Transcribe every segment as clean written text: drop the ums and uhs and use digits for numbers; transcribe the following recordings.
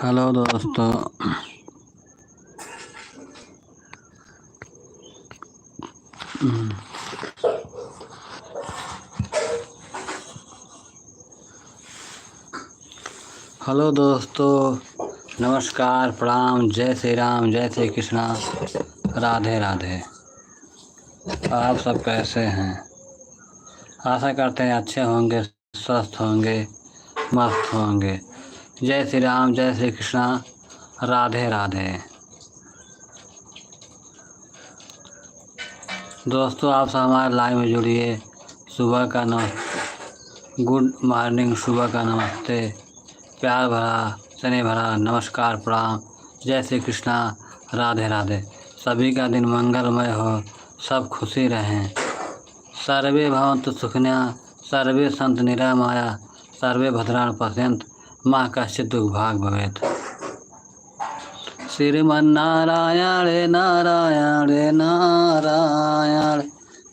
Hello दोस्तों। Hello दोस्तों, नमस्कार, प्रणाम, जय श्री राम, जय श्री कृष्णा, राधे राधे। आप सब कैसे हैं? आशा करते हैं अच्छे होंगे, स्वस्थ होंगे, मस्त होंगे। जय श्री राम, जय श्री कृष्णा, राधे राधे। दोस्तों, आप सब हमारे लाइव में जुड़िए। सुबह का गुड मॉर्निंग, सुबह का नमस्ते, प्यार भरा, स्नेह भरा नमस्कार, प्रणाम, जय श्री कृष्णा, राधे राधे। सभी का दिन मंगलमय हो, सब खुशी रहें। सर्वे भवन्तु सुखिनः, सर्वे सन्तु निरामया, सर्वे भद्राणि पश्यन्तु मा कश्चित् दुर्भाग् भवेत्। श्रीमन्नारायण नारायण नारायण,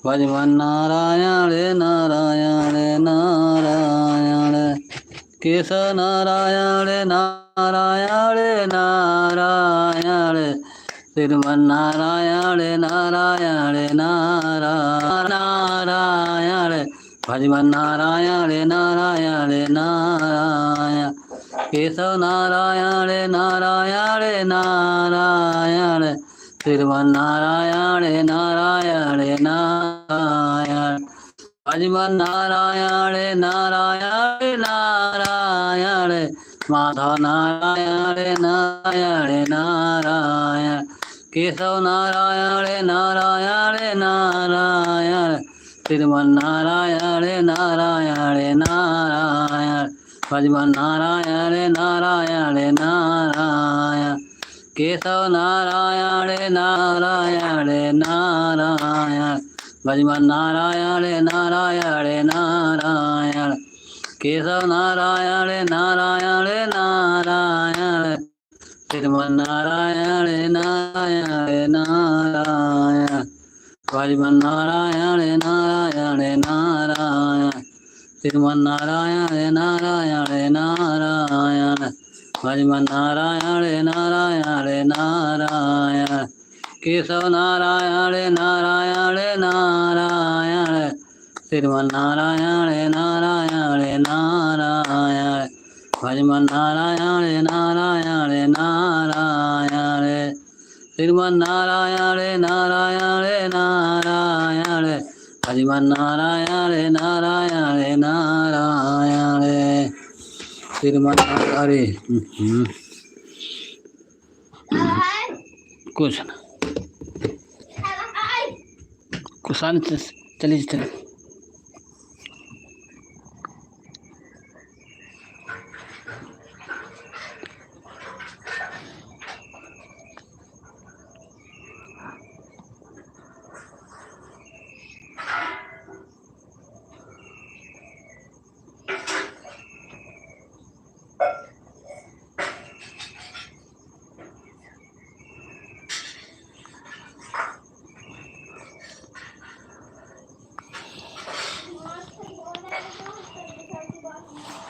भजमन्नारायण नारायण नारायण, केशव नारायण नारायण नारायण, श्रीमन्नारायण नारायण नारायण, भजमन्नारायण नारायण नारायण, केशव नारायण नारायण नारायण, श्रीमन्नारायण नारायण नारायण, भजमन्नारायण नारायण नारायण, माधव नारायण नारायण नारायण, केशव नारायण नारायण नारायण, श्रीमन्नारायण नारायण नारायण, भजमन्नारायण नारायण नारायण, केशव नारायण नारायण नारायण, भजमन्नारायण नारायण नारायण, केशव नारायण नारायण नारायण, श्रीमन्नारायण नारायण नारायण, भजमन्नारायण नारायण नारायण, श्रीमन्नारायण नारायण नारायण, भजमन्नारायण नारायण नारायण, केशव नारायण नारायण नारायण, श्रीमन्नारायण नारायण नारायण, भजमन्नारायण नारायण नारायण, श्रीमन्नारायण नारायण नारायण, भजमन्नारायण नारायण नारायण, श्रीमन्नारायण। कुछ ना, कुछ चलिए चलिए।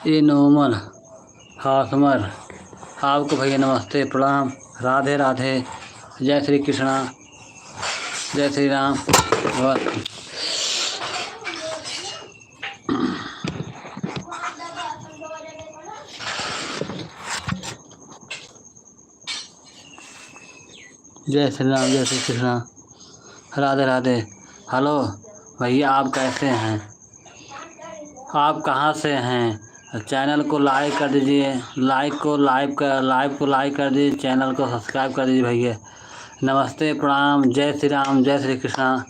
ये नोमल हासमर, आपको भैया नमस्ते, प्रणाम, राधे राधे, जय श्री कृष्णा, जय श्री राम। जय श्री राम, जय श्री कृष्णा, राधे राधे। हेलो भैया, आप कैसे हैं? आप कहाँ से हैं? चैनल को लाइक कर दीजिए, लाइव को लाइक कर दीजिए, चैनल को सब्सक्राइब कर दीजिए भैया। नमस्ते, प्रणाम, जय श्री राम, जय श्री कृष्णा,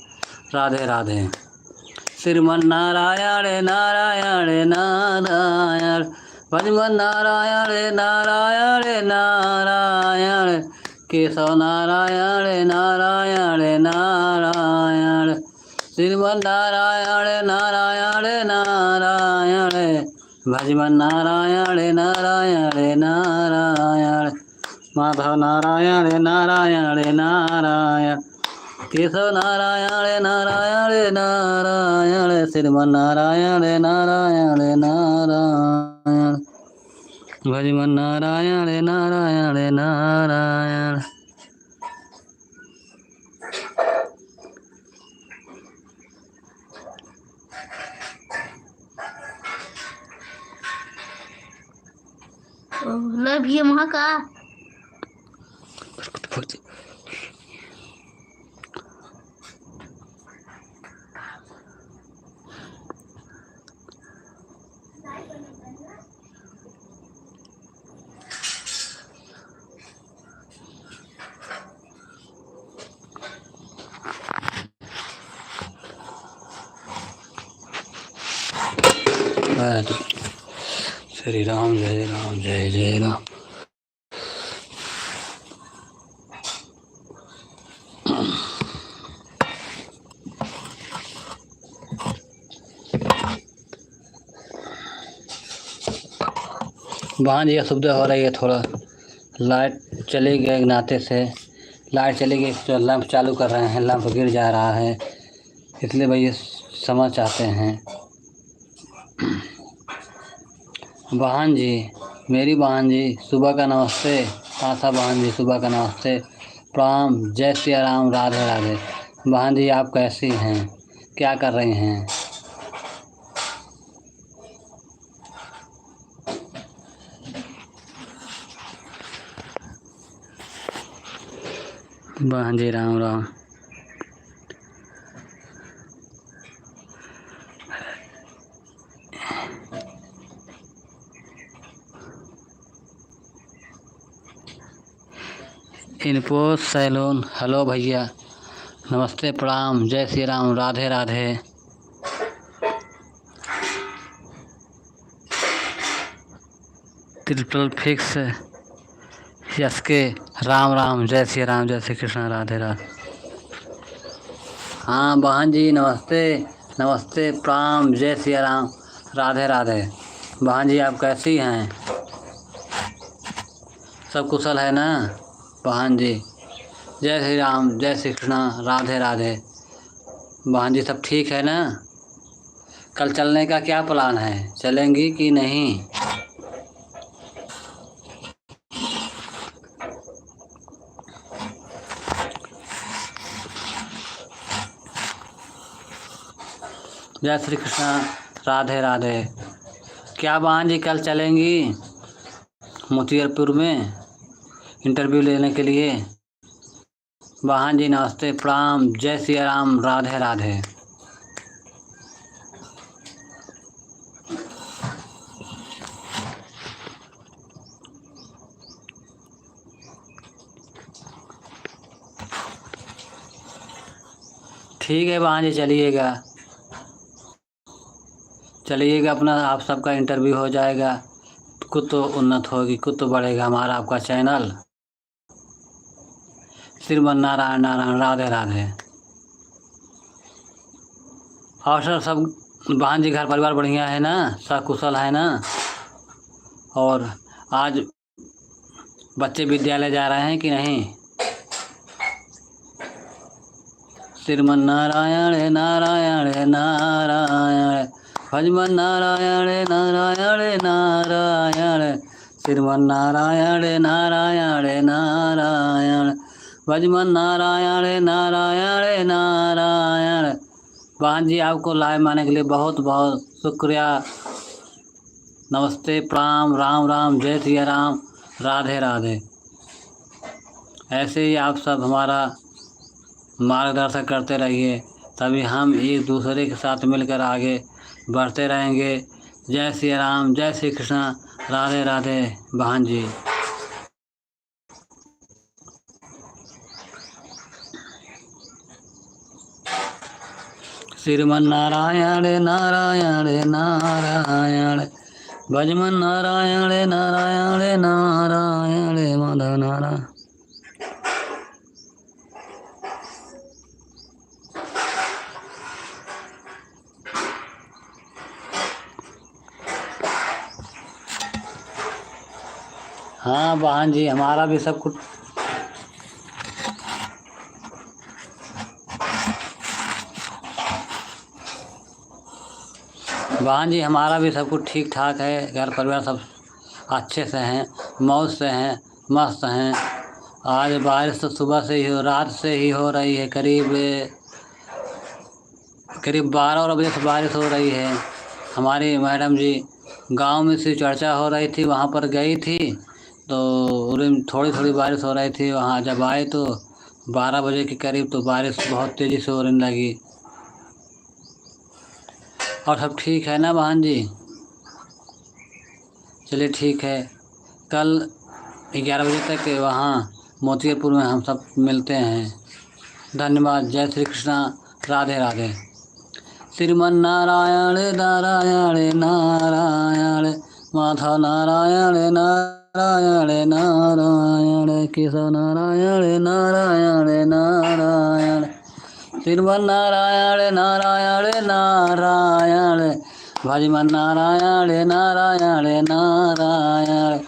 राधे राधे। श्रीमन्नारायण नारायण नारायण, भजमन्नारायण नारायण नारायण, केशव नारायण नारायण नारायण, श्रीमन्नारायण नारायण नारायण, भजमन्नारायण नारायण नारायण, माधव नारायण नारायण नारायण, केशव नारायण नारायण नारायण, श्रीमन्नारायण नारायण नारायण, भज मन नारायण नारायण नारायण। भी वहाँ का श्री राम जय राम जय जय राम। वहाँ जी असुविधा हो रही है, थोड़ा लाइट चली गई नाते से, लाइट चली गई तो लैंप चालू कर रहे हैं, लैंप गिर जा रहा है, इसलिए भैया समझ चाहते हैं। बहन जी, मेरी बहन जी सुबह का नमस्ते। आशा बहन जी सुबह का नमस्ते, प्रणाम, जय श्री राम, राधे राधे। बहन जी आप कैसी हैं, क्या कर रही हैं? बहन जी Ram Ram. Info salon, hello भैया, नमस्ते, प्रणाम, जय श्री राम, राधे राधे। ट्रिपल फिक्स यस के, राम राम, जय श्री राम, जय श्री कृष्ण, राधे राधे। हाँ बहन जी नमस्ते, नमस्ते, प्रणाम, जय श्री राम, राधे राधे। बहन जी आप कैसी हैं, सब कुशल है ना? बहन जी जय श्री राम, जय श्री कृष्ण, राधे राधे। बहन जी सब ठीक है ना? कल चलने का क्या प्लान है, चलेंगी कि नहीं? जय श्री कृष्ण, राधे राधे। क्या बहन जी कल चलेंगी मोतियरपुर में इंटरव्यू लेने के लिए? बहन जी नमस्ते, प्रणाम, जय श्री राम, राधे राधे। ठीक है बहन जी चलिएगा, अपना आप सबका इंटरव्यू हो जाएगा, कुछ तो उन्नत होगी, कुछ तो बढ़ेगा हमारा आपका चैनल। श्रीमन नारायण नारायण, राधे राधे। और सर सब बहन जी घर परिवार बढ़िया है ना, सब कुशल है ना? और आज बच्चे विद्यालय जा रहे हैं कि नहीं? श्रीमन नारायण नारायण नारायण, भजमन नारायण नारायण नारायण, श्रीमन नारायण नारायण नारायण, भजमन नारायण नारायण नारायण। बहन जी आपको लाइव माने के लिए बहुत बहुत शुक्रिया। नमस्ते, प्रणाम, राम राम, जय श्री राम, राधे राधे। ऐसे ही आप सब हमारा मार्गदर्शन करते रहिए, तभी हम एक दूसरे के साथ मिलकर आगे बढ़ते रहेंगे। जय श्री राम, जय श्री कृष्ण, राधे राधे। बहन जी श्रीमन नारायण नारायण नारायण, भजमन नारायण नारायण नारायण, माधव नारायण। हाँ बहन जी हमारा भी सब कुछ बहन जी हमारा भी सब कुछ ठीक ठाक है, घर परिवार सब अच्छे से हैं, मौज से हैं, मस्त हैं। आज बारिश तो सुबह से ही रात से ही हो रही है, करीब करीब 12 बजे से बारिश हो रही है। हमारी मैडम जी गांव में से चर्चा हो रही थी, वहाँ पर गई थी तो उधर थोड़ी थोड़ी बारिश हो रही थी। वहाँ जब आए तो 12 बजे के करीब तो बारिश बहुत तेज़ी से होने लगी। और सब ठीक है ना बहन जी? चलिए ठीक है, कल 11 बजे तक वहाँ मोतियापुर में हम सब मिलते हैं। धन्यवाद। जय श्री कृष्णा। राधे राधे। श्रीमन नारायण नारायण नारायण, माधव नारायण नारायण नारायण, केशव नारायण नारायण नारायण, श्रीमन नारायण नारायण नारायण, भजमन नारायण नारायण नारायण,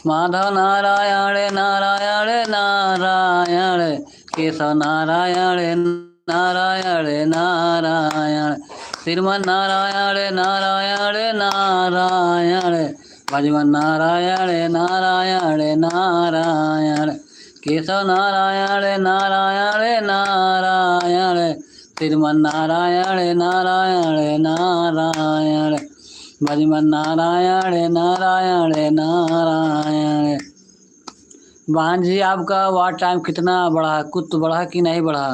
माधव नारायण नारायण नारायण, केशव नारायण नारायण नारायण, श्रीमन नारायण नारायण नारायण, भजमन नारायण नारायण नारायण, केशव नारायण नारायण नारायण, श्रीमन नारायण नारायण नारायण, भजमन नारायण नारायण नारायण। बहन जी आपका वाट टाइम कितना बढ़ा, कुछ बढ़ा कि नहीं बढ़ा?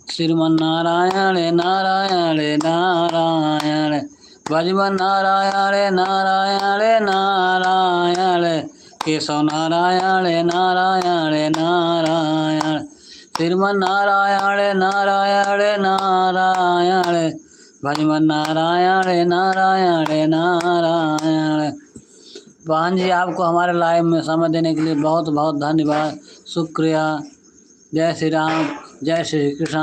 श्रीमन नारायण नारायण नारायण, भजमन नारायण नारायण नारायण, केशव नारायण नारायण नारायण, श्रीमन नारायण नारायण नारायण, भजमन नारायण नारायण नारायण। बहन जी आपको हमारे लाइव में समय देने के लिए बहुत बहुत धन्यवाद, शुक्रिया। जय श्री राम, जय श्री कृष्ण,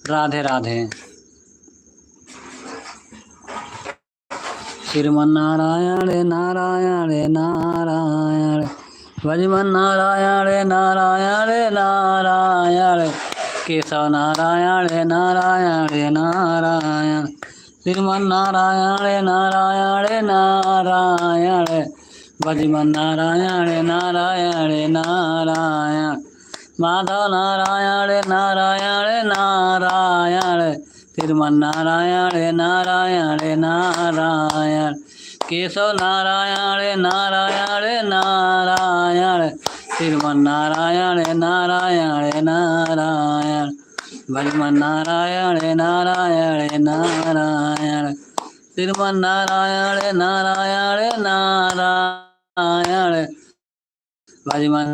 राधे राधे। श्रीमन नारायण नारायण नारायण, भजमन नारायण नारायण नारायण, केशव नारायण नारायण नारायण, श्रीमन नारायण नारायण नारायण, भजमन नारायण नारायण नारायण, माधव नारायण नारायण नारायण, श्रीमन नारायण नारायण नारायण, केशव नारायण नारायण नारायण, श्रीमन नारायण नारायण नारायण, भजमन नारायण नारायण नारायण, श्रीमन नारायण नारायण नारायण, भजमन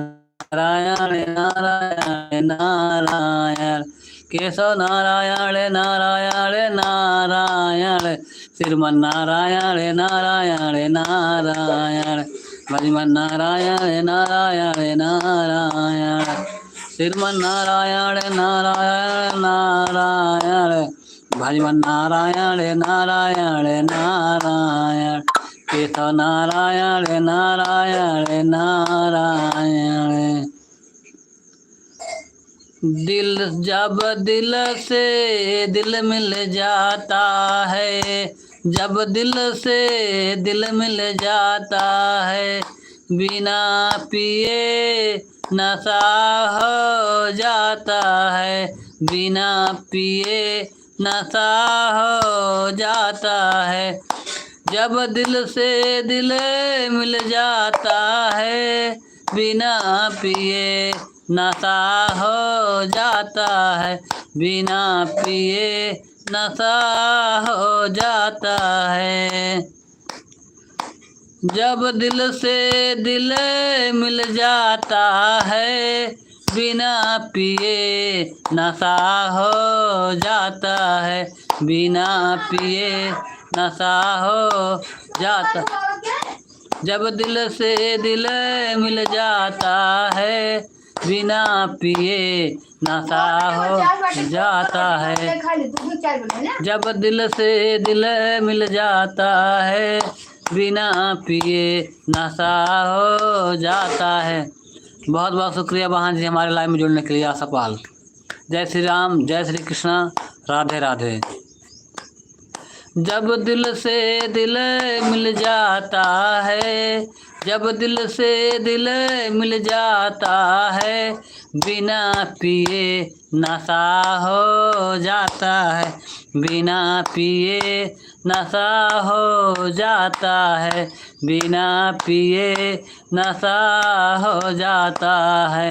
नारायण नारायण नारायण, केशव नारायण नारायण नारायण, श्रीमन नारायण नारायण नारायण, भजमन नारायण नारायण नारायण, श्रीमन नारायण नारायण नारायण, भजमन नारायण नारायण नारायण, केशव नारायण नारायण नारायण। दिल जब दिल से दिल मिल जाता है, जब दिल से दिल मिल जाता है, बिना पिए नशा हो जाता है, बिना पिए नशा हो जाता है, जब दिल से दिल मिल जाता है, बिना पिए नशा हो जाता है, बिना पिए नशा हो जाता है, जब दिल से दिल मिल जाता है, बिना पिए नशा हो जाता है, बिना पिए नशा हो जाता, जब दिल से दिल मिल जाता है, बिना पिए नशा हो जाता है, जब दिल से दिल मिल जाता है, बिना पिए नशा हो जाता है। बहुत बहुत शुक्रिया बहन जी हमारे लाइव में जुड़ने के लिए। आशापाल। जय श्री राम, जय श्री कृष्णा, राधे राधे। जब दिल से दिल मिल जाता है, जब दिल से दिल मिल जाता है, बिना पिए नशा हो जाता है, बिना पिए नशा हो जाता है, बिना पिए नशा हो जाता है।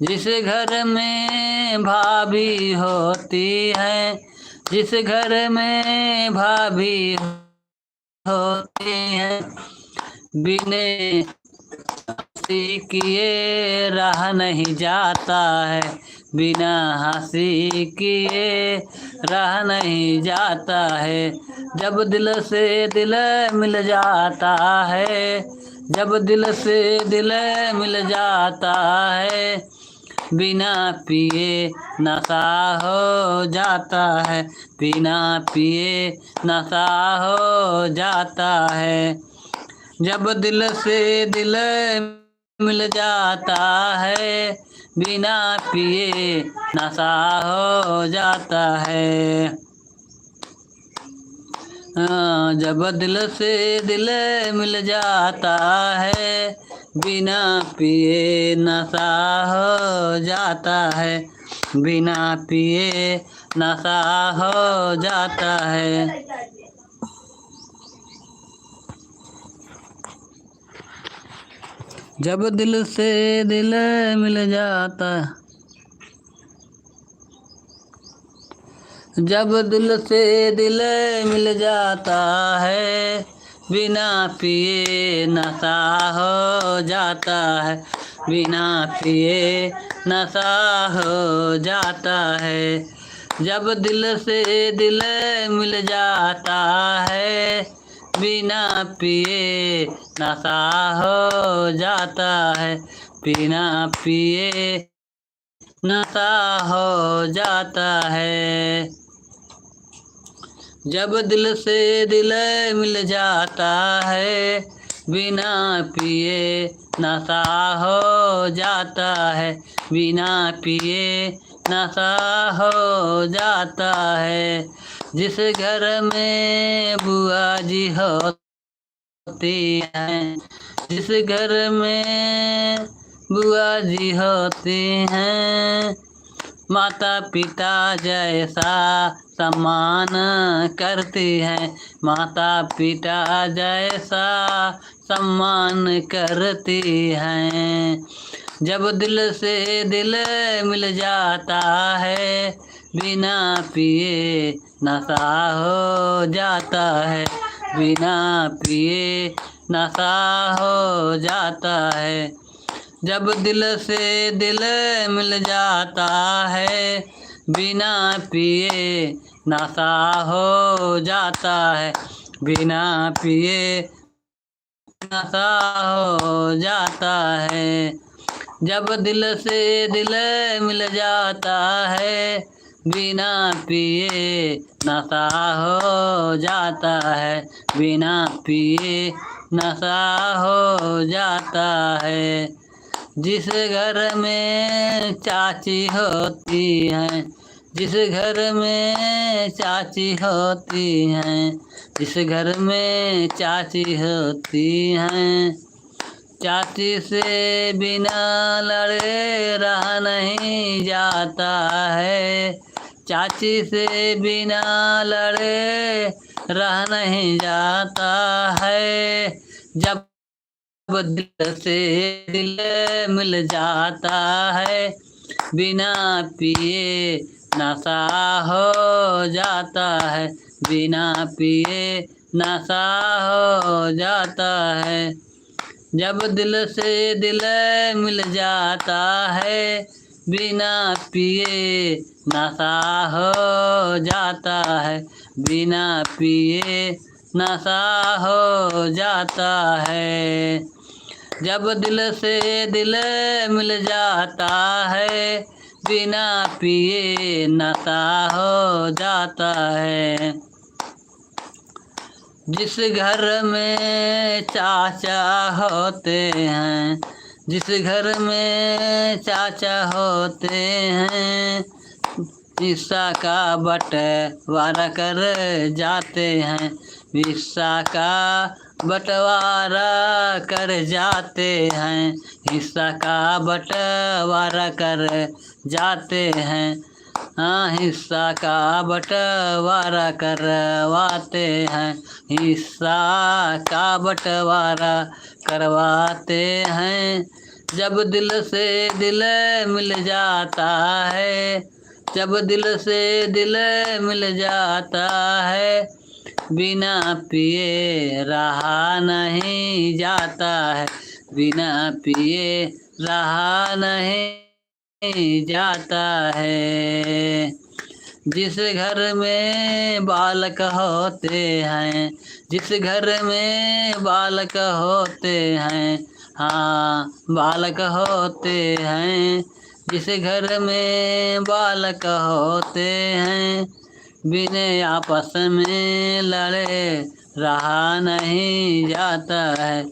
जिस घर में भाभी होती है, जिस घर में भाभी होती है, बिने हंसी किए रहा नहीं जाता है, बिना हंसी किए रहा नहीं जाता है। जब दिल से दिल मिल जाता है, जब दिल से दिल मिल जाता है, बिना पिए नशा हो जाता है, बिना पिए नशा हो जाता है। जब दिल से दिल मिल जाता है, बिना पिए नशा हो जाता है। जब दिल से दिल मिल जाता है, बिना पिए नशा हो जाता है, बिना पिए नशा हो जाता है। जब दिल से दिल मिल जाता है, जब दिल से दिल मिल जाता है, बिना पिए नशा हो जाता है, बिना पिए नशा हो जाता है। जब दिल से दिल मिल जाता है, बिना पिए नशा हो जाता है, बिना पिए नशा हो जाता है। जब दिल से दिल मिल जाता है, बिना पिए नशा हो जाता है, बिना पिए नशा हो जाता है। जिस घर में बुआ जी होती हैं, जिस घर में बुआ जी होती हैं, माता पिता जैसा सम्मान करती हैं, माता पिता जैसा सम्मान करती हैं। जब दिल से दिल मिल जाता है, बिना पिए नशा हो जाता है, बिना पिए नशा हो जाता है। जब दिल से दिल मिल जाता है, बिना पिए नशा हो जाता है, बिना पिए नशा हो जाता है। जब दिल से दिल मिल जाता है, बिना पिए नशा हो जाता है, बिना पिए नशा हो जाता है। जिस घर में चाची होती हैं, जिस घर में चाची होती हैं, जिस घर में चाची होती हैं, चाची से बिना लड़े रहा नहीं जाता है, चाची से बिना लड़े रहा नहीं जाता है। जब दिल से दिल मिल जाता है, बिना पिए नशा हो जाता है, बिना पिए नशा हो जाता है। जब दिल से दिल मिल जाता है, बिना पिए नशा हो जाता है, बिना पिए नशा हो जाता है। जब दिल से दिल मिल जाता है, बिना पिए नशा हो जाता है। जिस घर में चाचा होते हैं, जिस घर में चाचा होते हैं, हिस्सा का बंटवारा कर जाते हैं, हिस्सा का बंटवारा कर जाते हैं, हिस्सा का बंटवारा कर जाते हैं। हाँ, हिस्सा का बंटवारा करवाते हैं, हिस्सा का बंटवारा करवाते हैं। जब दिल से दिल मिल जाता है, जब दिल से दिल मिल जाता है, बिना पिए रहा नहीं जाता है, बिना पिए रहा नहीं जाता है। जिस घर में बालक होते हैं, जिस घर में बालक होते हैं, हाँ बालक होते हैं, जिस घर में बालक होते हैं, बिना आपस में लड़े रहा नहीं जाता है,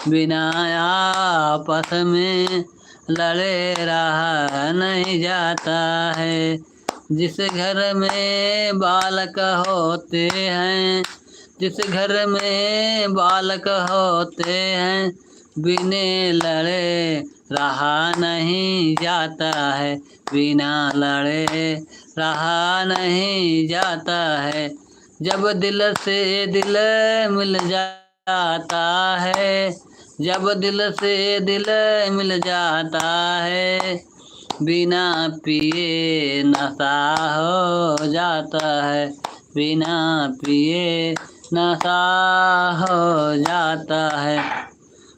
बिना आपस में लड़े रहा नहीं जाता है। जिस घर में बालक होते हैं, जिस घर में बालक होते हैं, बिना लड़े रहा नहीं जाता है, बिना लड़े रहा नहीं जाता है। जब दिल से दिल मिल जाता है, जब दिल से दिल मिल जाता है, बिना पिए नशा हो जाता है, बिना पिए नशा हो जाता है।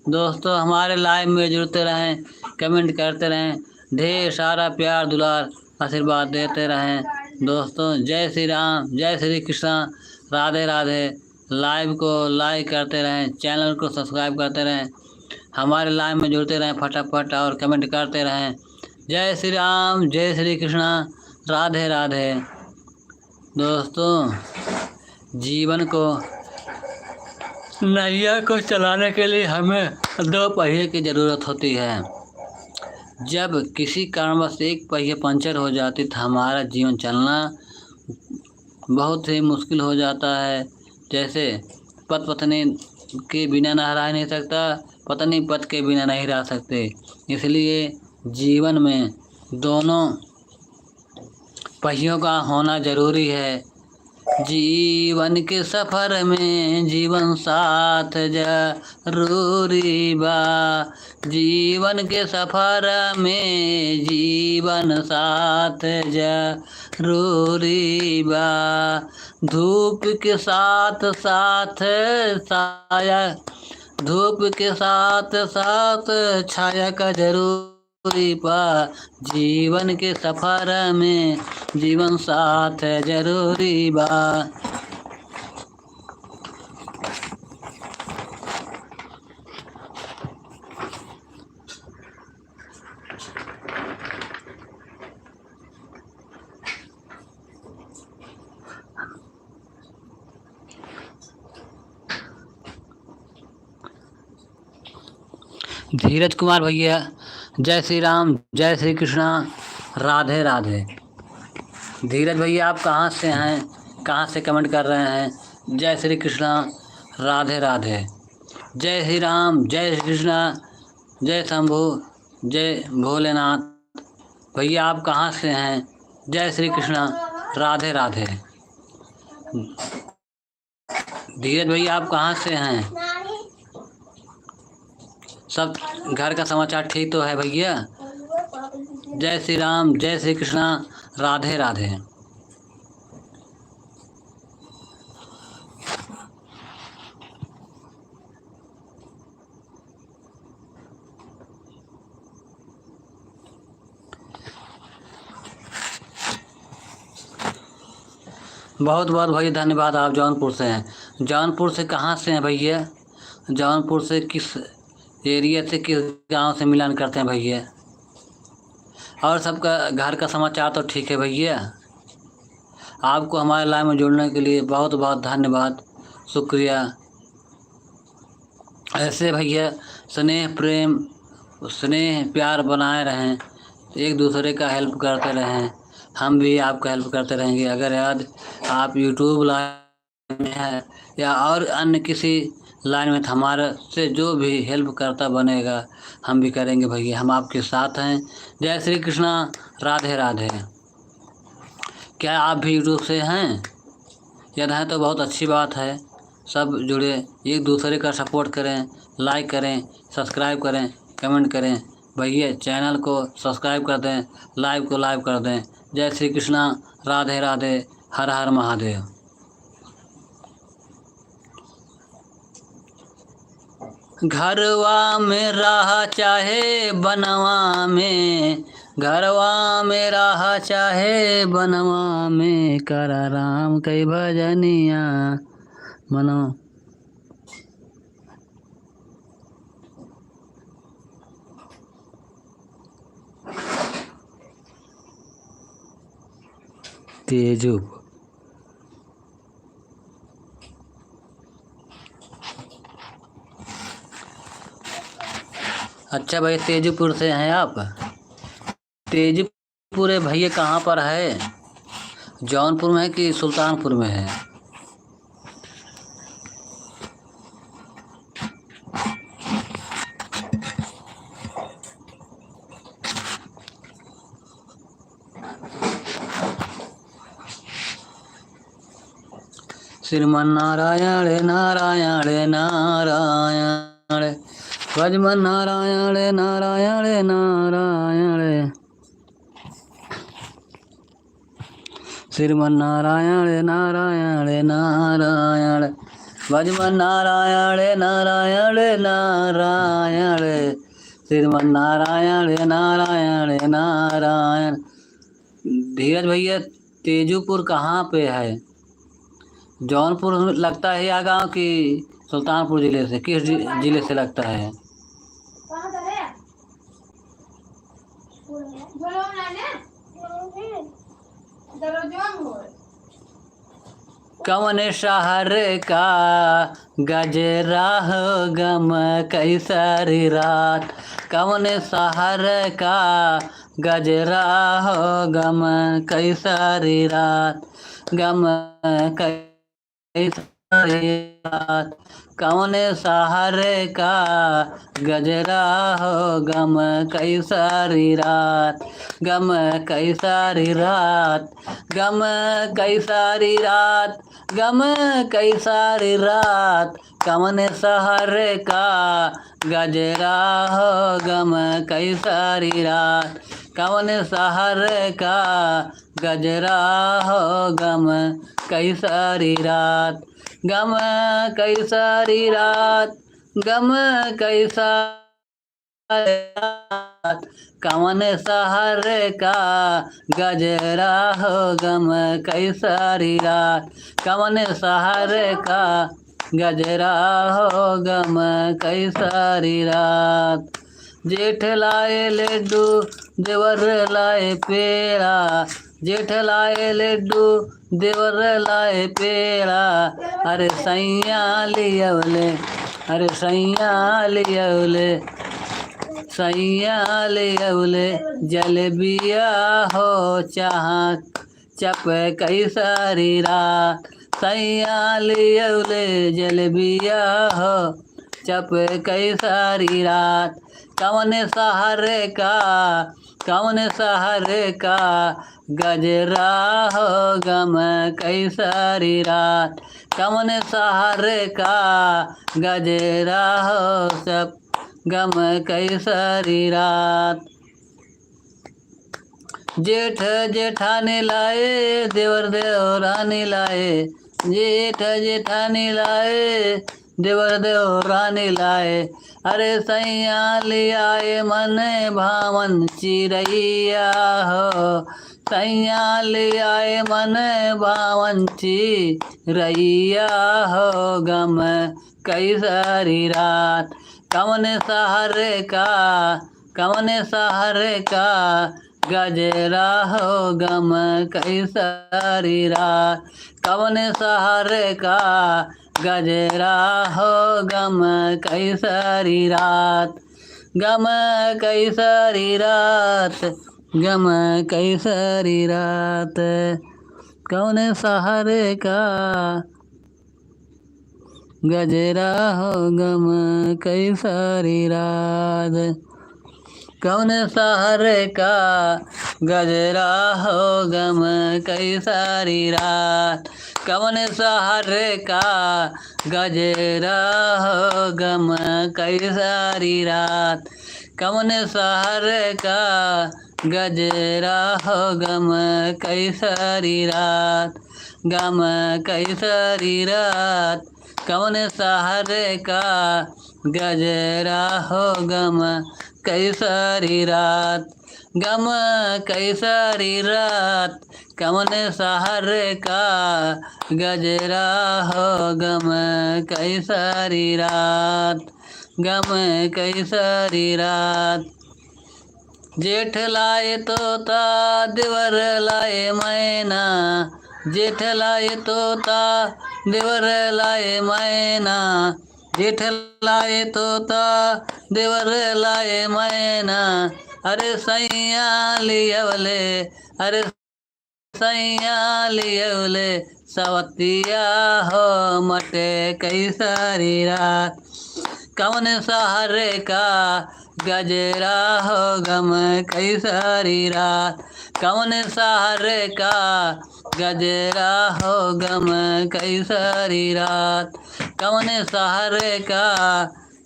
दोस्तों, हमारे लाइव में जुड़ते रहें, कमेंट करते रहें, ढेर सारा प्यार दुलार आशीर्वाद देते रहें। दोस्तों, जय श्री राम, जय श्री कृष्णा, राधे राधे। लाइव को लाइक करते रहें, चैनल को सब्सक्राइब करते रहें, हमारे लाइव में जुड़ते रहें फटाफट और कमेंट करते रहें। जय श्री राम, जय श्री कृष्णा, राधे राधे। दोस्तों, जीवन को नैया को चलाने के लिए हमें दो पहिए की ज़रूरत होती है। जब किसी कारणवश एक पहिया पंचर हो जाती तो हमारा जीवन चलना बहुत ही मुश्किल हो जाता है। जैसे पति पत्नी के बिना न रह नहीं सकता, पत्नी पति के बिना नहीं रह सकते। इसलिए जीवन में दोनों पहियों का होना ज़रूरी है। जीवन के सफ़र में जीवन साथ जरूरी बा, जीवन के सफ़र में जीवन साथ जरूरी बा। धूप के साथ साथ छाया, धूप के साथ साथ छाया का जरूरी बा। जीवन के सफ़र में जीवन साथ जरूरी बा। धीरज कुमार भैया, जय श्री राम, जय श्री कृष्णा, राधे राधे। धीरज भैया, आप कहाँ से हैं, कहाँ से कमेंट कर रहे हैं? जय श्री कृष्णा, राधे राधे। जय श्री राम, जय श्री कृष्णा, जय शंभू, जय भोलेनाथ। भैया, आप कहाँ से हैं? जय श्री कृष्णा, राधे राधे। धीरज भैया, आप कहाँ से हैं? सब घर का समाचार ठीक तो है भैया? जय श्री राम, जय श्री कृष्णा, राधे राधे। बहुत बहुत भैया धन्यवाद। आप जौनपुर से हैं। जौनपुर से कहाँ से हैं भैया? जौनपुर से किस एरिया से, किस गांव से मिलन करते हैं भैया? और सबका घर का समाचार तो ठीक है भैया? आपको हमारे लाइव में जुड़ने के लिए बहुत बहुत धन्यवाद, शुक्रिया। ऐसे भैया स्नेह प्रेम, स्नेह प्यार बनाए रहें, एक दूसरे का हेल्प करते रहें। हम भी आपका हेल्प करते रहेंगे। अगर याद आप यूट्यूब लाइन में है या और अन्य किसी लाइन में, तो हमारे से जो भी हेल्प करता बनेगा हम भी करेंगे भैया, हम आपके साथ हैं। जय श्री कृष्णा, राधे राधे। क्या आप भी यूट्यूब से हैं? यदि हैं तो बहुत अच्छी बात है। सब जुड़े, एक दूसरे का सपोर्ट करें, लाइक करें, सब्सक्राइब करें, कमेंट करें। भैया चैनल को सब्सक्राइब कर दें, लाइव को लाइव कर दें। जय श्री कृष्णा, राधे राधे, हर हर महादेव। घरवा में रहा चाहे बनवा में, घरवा में रहा चाहे बनवा में, करा राम कई भजनिया मनवा। तेजू। अच्छा भाई, तेजूपुर से हैं आप? तेजूपुर है भैया, कहाँ पर है? जौनपुर में है कि सुल्तानपुर में है? श्रीमन नारायण नारायण नारायण, भजमन नारायण नारायण नारायण, श्रीमन नारायण नारायण नारायण, भजमन नारायण नारायण नारायण, श्रीमन नारायण नारायण नारायण। धीरज भैया, तेजूपुर कहाँ पे है? जौनपुर लगता है या गाँव की सुल्तानपुर जिले से, किस जिले से लगता है? कवन शहर का गजरा हो गम कैसरी रात, कवन शहर का गजरा हो गम कैसरी रात, गम कैसरी रात, कवन शहर का गजरा हो गम कैसरी रात, गम कैसरी रात, गम कैसरी रात, गम कैसरी रात, कवन शहर का गजरा हो गम कैसरी रात, कवन शहर का गजरा हो गम कैसरी रात, गम कैसरी रात, गम कैसरी रात, कवन शहर का गजरा हो गम कैसरी रात, कवन शहर का गजरा हो गम कैसरी रात। जेठ लाए लड्डू देवर लाए पेड़ा, जेठ लाए लड्डू देवर लाए पेड़ा, अरे सैया लियवले, अरे सैया लियवले, सैया लियवले जलेबिया हो चाह चप कैसरी रात, सैया लियवले जलेबिया हो चप कैसरी रात, कवन शहर का, कवन शहर का गजरा हो गम कैसरी रात, कवन शहर का गजरा हो सब गम कैसरी रात। जेठ जेठानी लाए देवर देवरानी लाए, जेठ जेठानी लाए देवर देवरानी लाए, अरे सैया लियाए मन भावन चिरैया हो, सैया लियाए मन भावन चिरैया हो गम कैसरी रात, कवन शहर का, कवन शहर का गजरा हो गम कैसरी रात, कवन शहर का गजरा हो गम कैसरी रात, गम कैसरी रात, गम कैसरी रात, कौन सहारे का गजरा हो गम कैसरी रात, कौन सहारे का गजरा हो गम कैसरी रात, कौन सहारे का गजरा हो गम कैसरी रात, कौन सहारे का गजरा हो गम कैसरी रात, गम कैसरी रात, कौन सहारे का गजरा हो गम कैसरी रात, गम कैसरी रात, कौन सहारे का गजरा हो गम कैसरी रात, गम कैसरी रात। जेठ लाए तोता देवर लाए मैना, जेठ लाए तोता देवर लाए मैना, जेठ लाए तोता देवर लाए मैना, अरे सैया लियवले, अरे सैया लियवले, सवतिया हो मटे कैसरी रात, कौन सहारे का गजरा हो गम कैसरी रात, कौन सहारे का गजरा हो गम कैसरी रात, कौन सहारे का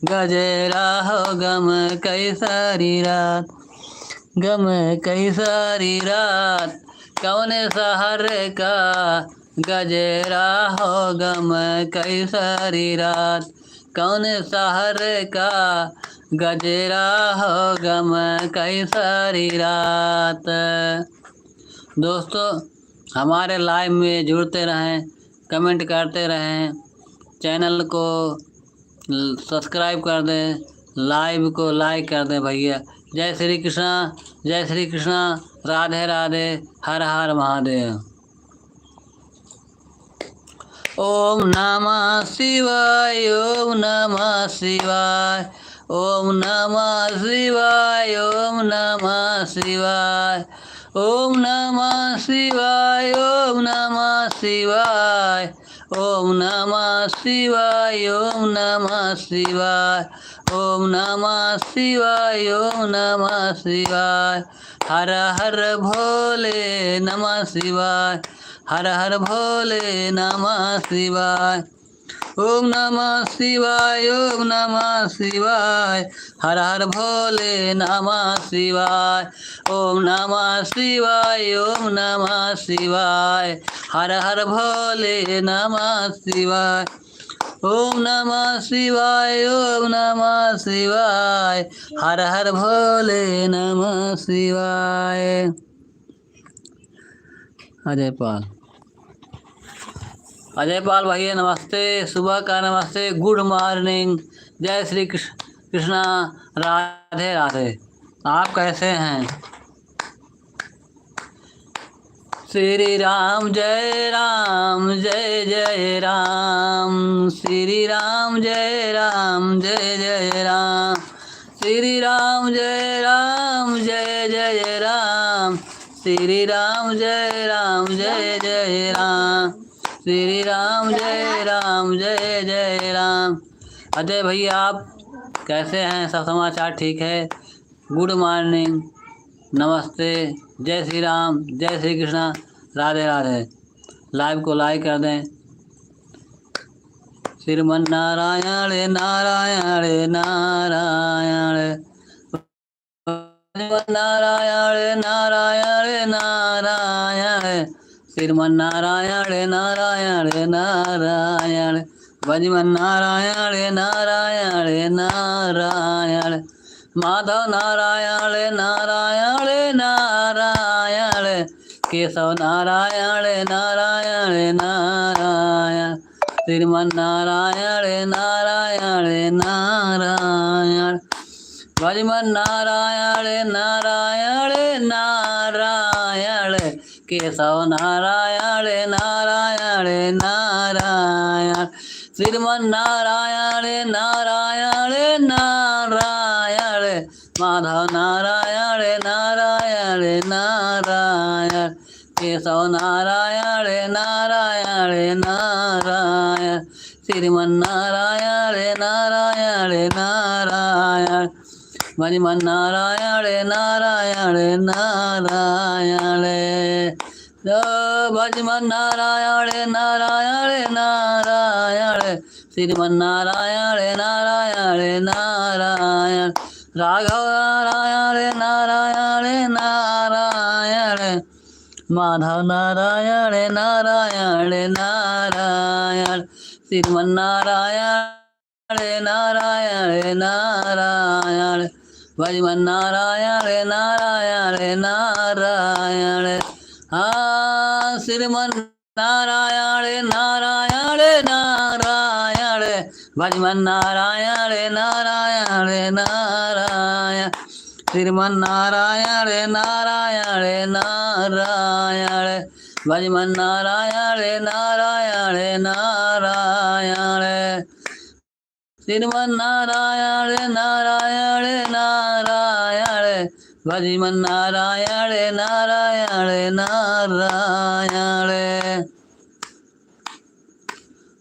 गजरा हो गम कैसरी रात, गम कैसरी रात, कौन सहारे का गजरा हो गम कैसरी रात, कौन सहारे का गजरा हो गम कैसरी रात। दोस्तों हमारे लाइव में जुड़ते रहें, कमेंट करते रहें, चैनल को सब्सक्राइब कर दें, लाइव को लाइक कर दें भैया। जय श्री कृष्णा, जय श्री कृष्णा, राधे राधे, हर हर महादेव। ओम नमः शिवाय, ओम नमः शिवाय, ओम नमः शिवाय, ओम नमः शिवाय, ओम नमः शिवाय, ओम नमः शिवाय, ओम नमः शिवाय, ओम नमः शिवाय, ओम नमः शिवाय, ओम नमः शिवाय, हर हर भोले नमः शिवाय, हर हर भोले नमः शिवाय, ओम नमः शिवाय, ओम नमः शिवाय, हर हर भोले नमः शिवाय, ओम नमः शिवाय, ओम नमः शिवाय, हर हर भोले नमः शिवाय, ओम नमः शिवाय, ओम नमः शिवाय, हर हर भोले नमः शिवाय। अजय पाल, अजय पाल भैया नमस्ते, सुबह का नमस्ते, गुड मॉर्निंग, जय श्री कृष्णा, राधे राधे। आप कैसे हैं? श्री राम जय राम, जय जय राम, श्री राम जय राम, जय जय राम, श्री राम जय राम, जय जय राम, श्री राम जय राम, जय जय राम, श्री राम जय राम, जय जय राम। अजय भैया आप कैसे हैं? सब समाचार ठीक है? गुड मॉर्निंग, नमस्ते, जय श्री राम, जय श्री कृष्णा, राधे राधे। लाइव को लाइक कर दें। श्रीमन नारायण नारायण नारायण, नारायण नारायण नारायण, श्रीमन नारायण नारायण नारायण, भजमन नारायण नारायण नारायण, माधव नारायण नारायण नारायण, केशव नारायण नारायण नारायण, श्रीमन नारायण नारायण नारायण, भजमन नारायण नारायण नारायण, केशव नारायण नारायण नारायण, श्रीमन नारायण नारायण नारायण, माधव नारायण नारायण नारायण, केशव नारायण नारायण नारायण, श्रीमन्नारायण नारायण नारायण, भजमन नारायण नारायण नारायण, भजमन नारायण नारायण नारायण, श्रीमन्नारायण नारायण नारायण, राघव नारायण नारायण नारायण, माधव नारायण नारायण नारायण, श्रीमन्नारायण नारायण नारायण, भजमन नारायण नारायण नारायण, हाँ श्रीमन्नारायण नारायण नारायण, भजमन नारायण नारायण नारायण, श्रीमन्नारायण नारायण नारायण, भजमन नारायण नारायण नारायण, श्रीमन्नारायण नारायण नारायण, भजमन नारायण नारायण नारायण।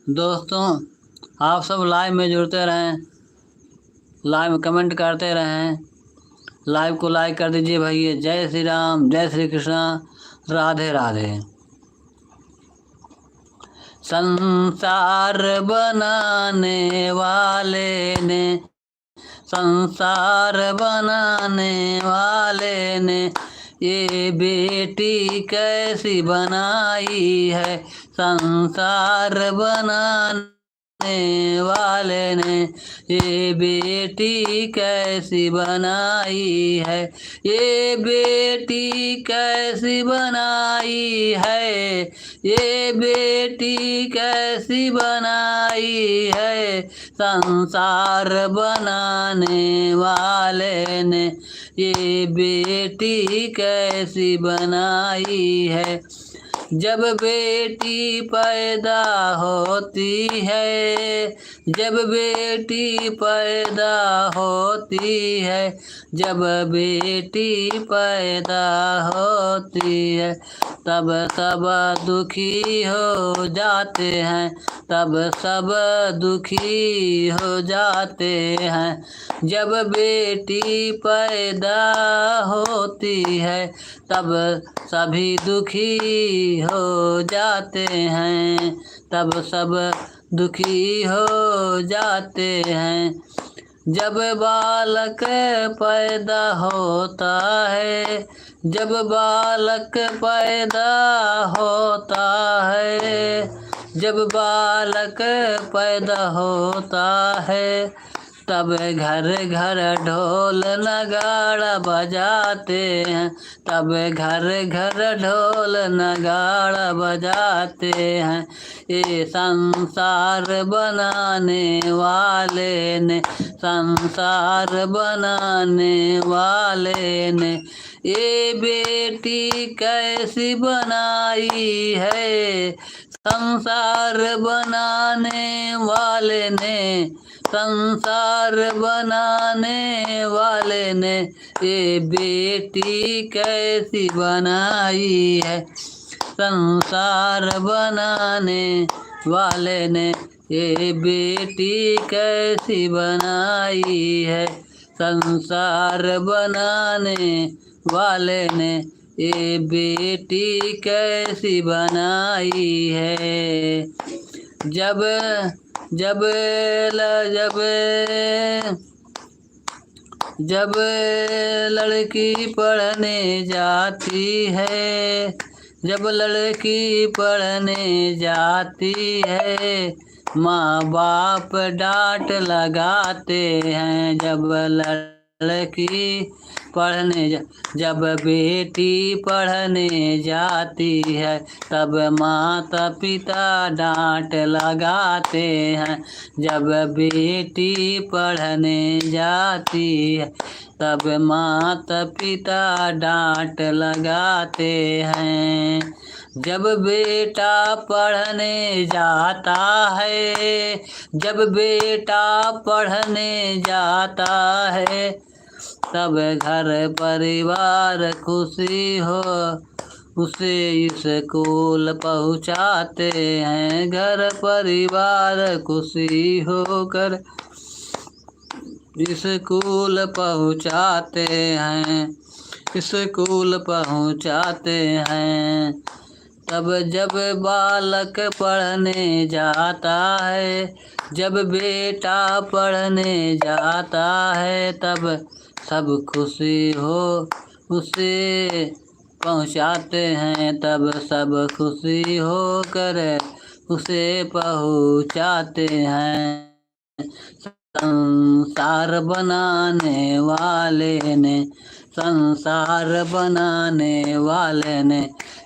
दोस्तों, आप सब लाइव में जुड़ते रहें, लाइव में कमेंट करते रहें, लाइव को लाइक कर दीजिए भैया। जय श्री राम, जय श्री कृष्णा, राधे राधे। संसार बनाने वाले ने, संसार बनाने वाले ने, ये बेटी कैसी बनाई है, संसार बनाने वाले ने, ये बेटी कैसी बनाई है, ये बेटी कैसी बनाई है, ये बेटी कैसी बनाई है, संसार बनाने वाले ने, ये बेटी कैसी बनाई है। जब बेटी पैदा होती है, जब बेटी पैदा होती है, जब बेटी पैदा होती है, तब सब दुखी हो जाते हैं, तब सब दुखी हो जाते हैं। जब बेटी पैदा होती है, तब सभी दुखी हो जाते हैं, तब सब दुखी हो जाते हैं। जब बालक पैदा होता है, जब बालक पैदा होता है, जब बालक पैदा होता है, तब घर घर ढोल नगाड़ा बजाते हैं, तब घर घर ढोल नगाड़ा बजाते हैं। ये संसार बनाने वाले ने, संसार बनाने वाले ने, ये बेटी कैसी बनाई है, संसार बनाने वाले ने, संसार बनाने वाले ने, ये बेटी कैसी बनाई है, संसार बनाने वाले ने, ये बेटी कैसी बनाई है, संसार बनाने वाले ने, ये बेटी कैसी बनाई है। जब जब जब जब लड़की पढ़ने जाती है, जब लड़की पढ़ने जाती है, माँ बाप डांट लगाते हैं। जब लड़की पढ़ने जब बेटी पढ़ने जाती है, तब माता पिता डांट लगाते हैं। जब बेटी पढ़ने जाती है, तब माता पिता डांट लगाते हैं। जब बेटा पढ़ने जाता है, जब बेटा पढ़ने जाता है, तब घर परिवार खुशी हो उसे स्कूल पहुँचाते हैं। घर परिवार खुशी होकर स्कूल पहुँचाते हैं, स्कूल पहुँचाते हैं। तब जब बालक पढ़ने जाता है, जब बेटा पढ़ने जाता है, तब सब खुशी हो उसे पहुँचाते हैं। तब सब खुशी होकर उसे पहुँचाते हैं। संसार बनाने वाले ने, संसार बनाने वाले ने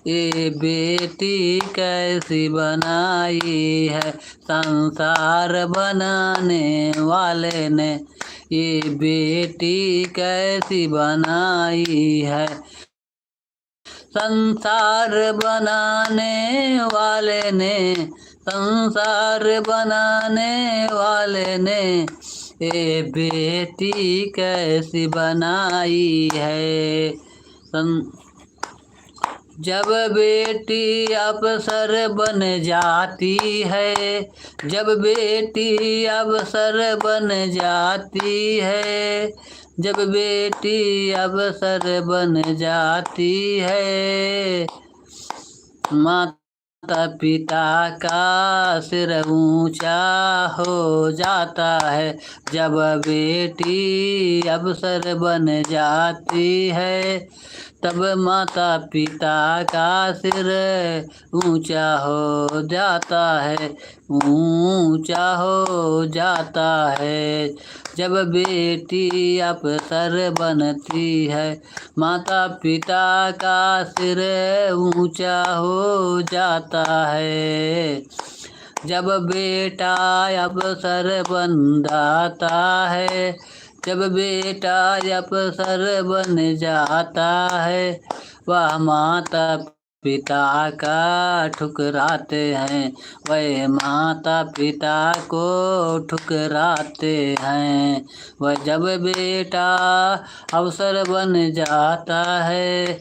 ये बेटी कैसी बनाई है। संसार बनाने वाले ने ये बेटी कैसी बनाई है। संसार बनाने वाले ने, संसार बनाने वाले ने ये बेटी कैसी बनाई है। जब बेटी अफसर बन जाती है, जब बेटी अफसर बन जाती है, जब बेटी अफसर बन जाती है, माता पिता का सिर ऊंचा हो जाता है। जब बेटी अफसर बन जाती है, तब माता पिता का सिर ऊंचा हो जाता है, ऊंचा हो जाता है। जब बेटी अफसर बनती है, माता पिता का सिर ऊंचा हो जाता है। जब बेटा अफसर बन जाता है, जब बेटा अफसर बन जाता है, वह माता पिता का ठुकराते हैं, वह माता पिता को ठुकराते हैं। वह जब बेटा अफसर बन जाता है,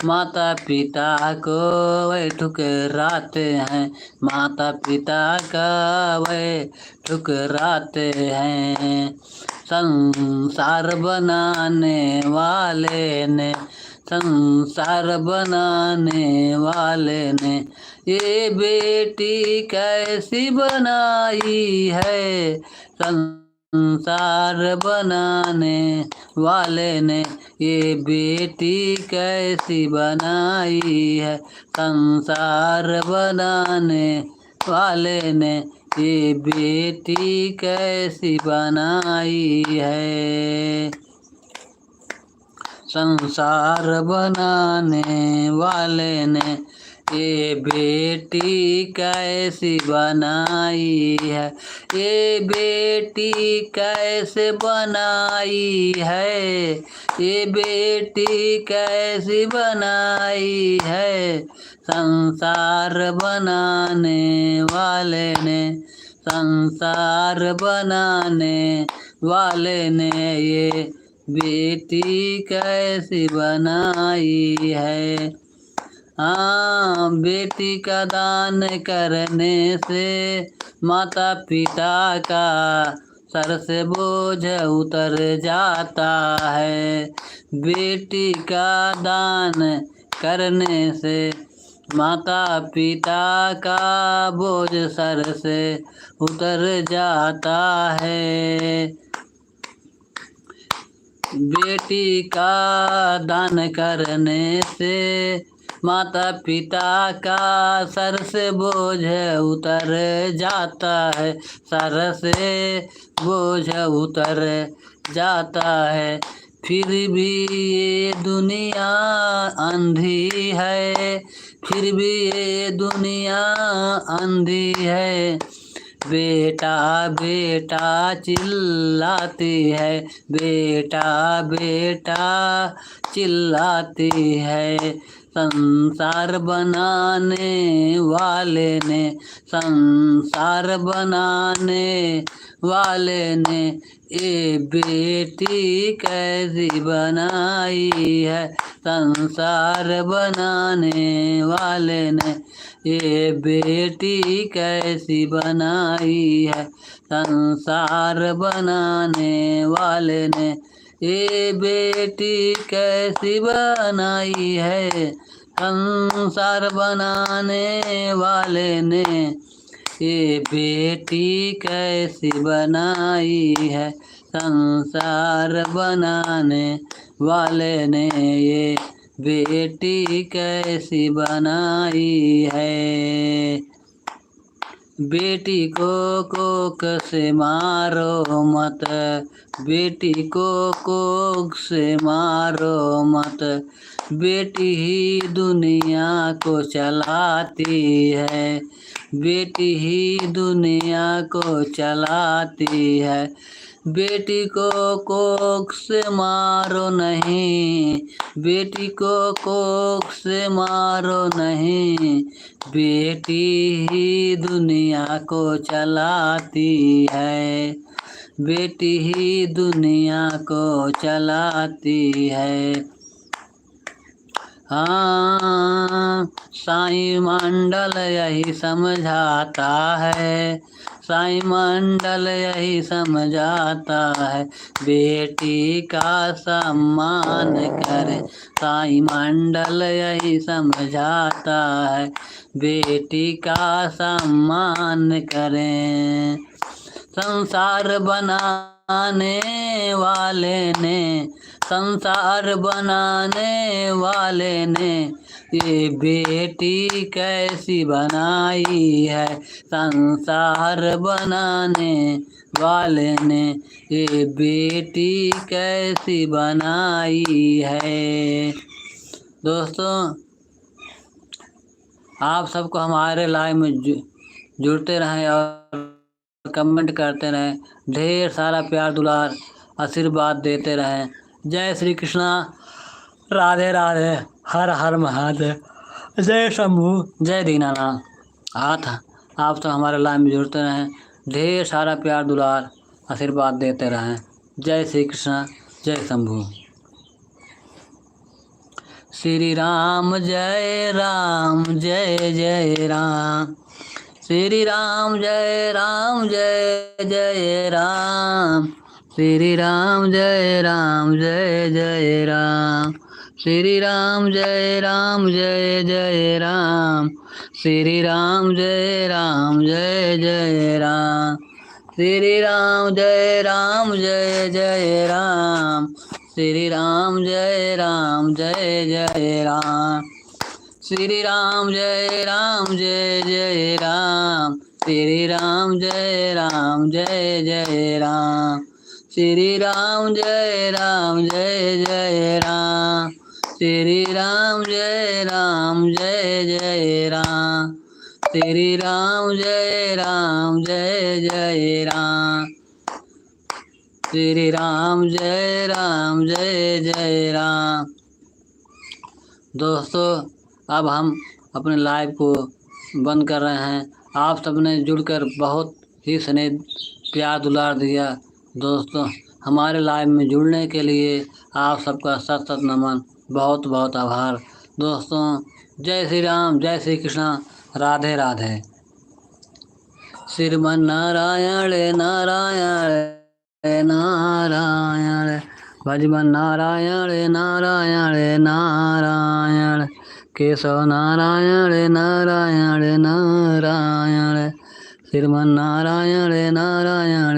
माता पिता को वह ठुकराते हैं, माता पिता का वह ठुकराते हैं। संसार बनाने वाले ने, संसार बनाने वाले ने ये बेटी कैसी बनाई है। संसार बनाने वाले ने ये बेटी कैसी बनाई है। संसार बनाने वाले ने ये बेटी कैसी बनाई है। संसार बनाने वाले ने ये बेटी कैसी बनाई है। ये बेटी कैसे बनाई है, ये बेटी कैसी बनाई है। संसार बनाने वाले ने, संसार बनाने वाले ने ये बेटी कैसी बनाई है। हाँ, बेटी का दान करने से माता पिता का सर से बोझ उतर जाता है। बेटी का दान करने से माता पिता का बोझ सर से उतर जाता है। बेटी का दान करने से माता पिता का सर से बोझ उतर जाता है, सर से बोझ उतर जाता है। फिर भी ये दुनिया अंधी है, फिर भी ये दुनिया अंधी है। बेटा बेटा चिल्लाती है, बेटा बेटा चिल्लाती है। संसार बनाने वाले ने, संसार बनाने वाले ने ये बेटी कैसी बनाई है, संसार बनाने वाले ने ये बेटी कैसी बनाई है, संसार बनाने वाले ने ये बेटी कैसी बनाई है, संसार बनाने वाले ने ये बेटी कैसी बनाई है, संसार बनाने वाले ने ये बेटी कैसी बनाई है। बेटी को कोख से मारो मत, बेटी को कोख से मारो मत, बेटी ही दुनिया को चलाती है, बेटी ही दुनिया को चलाती है। बेटी को कोख से मारो नहीं, बेटी को कोख से मारो नहीं, बेटी ही दुनिया को चलाती है, बेटी ही दुनिया को चलाती है। हाँ, साईं मंडल यही समझाता है, साईं मंडल यही समझाता है, बेटी का सम्मान करे, साईं मंडल यही समझाता है, बेटी का सम्मान करें। संसार बनाने वाले ने, संसार बनाने वाले ने ये बेटी कैसी बनाई है, संसार बनाने वाले ने ये बेटी कैसी बनाई है। दोस्तों, आप सबको हमारे लाइव में जुड़ते रहें और कमेंट करते रहें, ढेर सारा प्यार दुलार आशीर्वाद देते रहें। जय श्री कृष्णा, राधे राधे, हर हर महादेव, जय शंभू, जय दीनानाथ। आप सब हमारे लाइव में जुड़ते रहें, ढेर सारा प्यार दुलार आशीर्वाद देते रहें। जय श्री कृष्णा, जय शंभू। श्री राम जय राम, जय जय राम, श्री राम जय राम, जय जय राम, श्री राम जय राम, जय जय राम, श्री राम जय राम, जय जय राम, श्री राम जय राम, जय जय राम, श्री राम जय राम, जय जय राम, श्री राम जय राम, जय जय राम, श्री राम जय राम, जय जय राम, श्री राम जय राम, जय जय राम, श्री राम जय राम, जय जय राम, श्री राम जय राम, जय जय राम, श्री राम जय राम, जय जय राम, श्री राम जय राम, जय जय राम। दोस्तों, अब हम अपने लाइव को बंद कर रहे हैं। आप सबने जुड़कर बहुत ही स्नेह प्यार दुलार दिया। दोस्तों, हमारे लाइव में जुड़ने के लिए आप सबका सत सत नमन, बहुत बहुत आभार। दोस्तों, जय श्री राम, जय श्री कृष्णा, राधे राधे। श्रीमन नारायण नारायण नारायण, भजमन नारायण नारायण नारायण, केशव नारायण नारायण नारायण, श्रीमन नारायण नारायण।